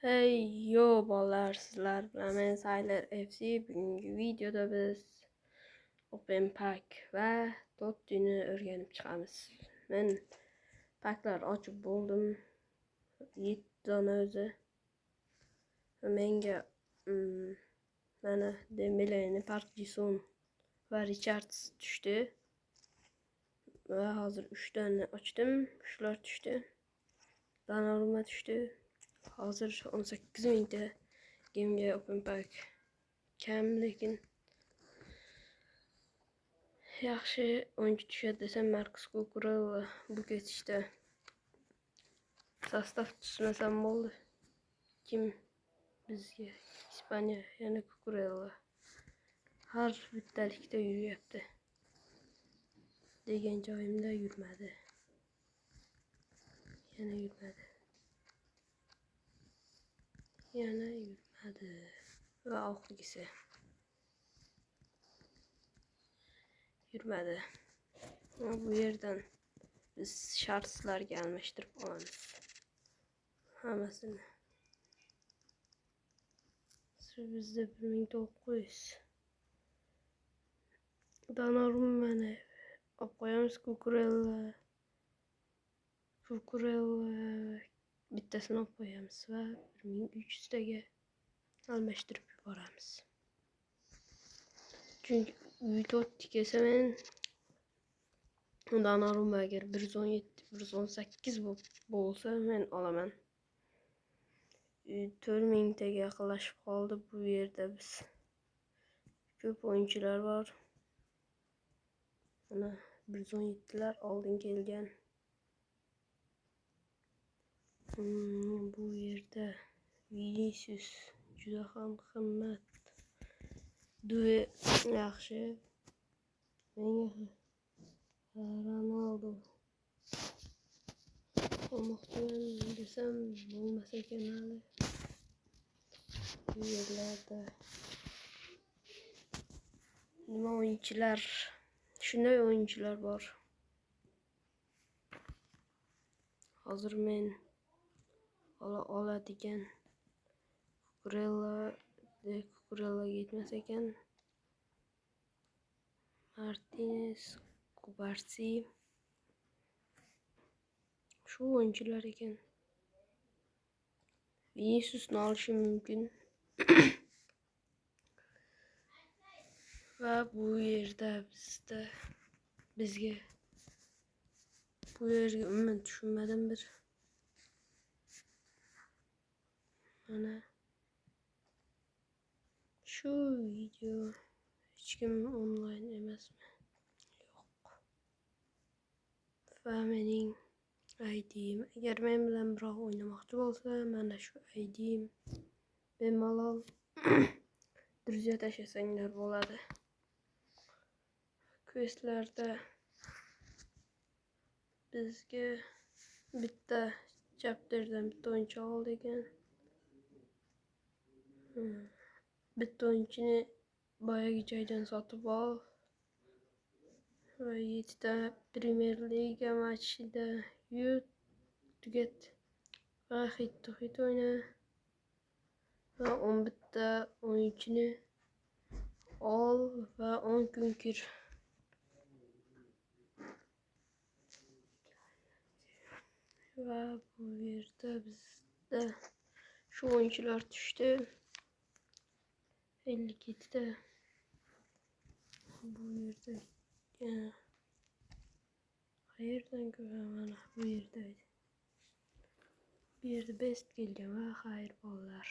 Hey yo bolalar, sizlar bilan men Sayler FC. Bugungi videoda biz Open Pack va Totti'ni o'rganib chiqamiz. Men paklar ochib bo'ldim. 7 dona o'zi. Menga mana Dembele, Park Ji-sung va Richards tushdi. Va hozir 3 dona ochdim. Shular tushdi. Donnarumma tushdi. Hozir 18 mingta gamega Open Pack kam, lekin yaxshi o'yinchi tushadi desam Marcus Cucurella bu ketishda sostav tuzmasam bo'ldi. Kim bizga Ispaniya, yana Cucurella har bittalikda yuryapti degan joyimda yurmadi. Yana yurmadi. Va oxirgisi yurmadi. Bu yerdan biz shartlarga almashtirib olamiz hammasini. Bizda 1900 Donnarummani olib qo'yamiz. Cucurella bittasini olib qo'yamiz va 1300 taga almashtirib yuboramiz. Chunki Totti kelsa men Donnarumma agar 117, 118 bo'lsa men olaman. 4000 taga yaqinlashib qoldi bu yerda biz. Ko'p o'yinchilar bor. Mana 117lar oldin kelgan. Bu yerda Vinicius juda ham qimmat. Due yaxshi. Menga Ronaldo olmoqchiman desam bo'lmas ekan hali. Bu yerlarda nima o'yinchilar, shunday o'yinchilar bor. Hozir men oladigan Cucurella yetmas ekan. Martinez, Kubarsi shu o'yinchilar ekan. Vinicius'ni olishim mumkin. Va bu yerda bizga bu yerga umuman tushunmadim bir. Mana shu video hech kim onlayn emasmi? Yo'q. Va mening ID'im, agar men bilan biroq o'ynamoqchi bo'lsa, mana shu ID'im. Bemalol друзья tashlasanglar bo'ladi. Questlarda bizga bitta chapterdan bitta o'yinchi ol degan. Bitta o'yinchini boyagi joydan sotib ol va 7 ta Premier Liga matchida tugat va hit o'yna va 11 ta o'yinchini ol va 10 kun kir. Va bu yerda bizda shu o'yinchilar tushdi. 57 ta. Bu yerda qayerdan ko'raman? Bu yerda best kelgan va xayr bolalar.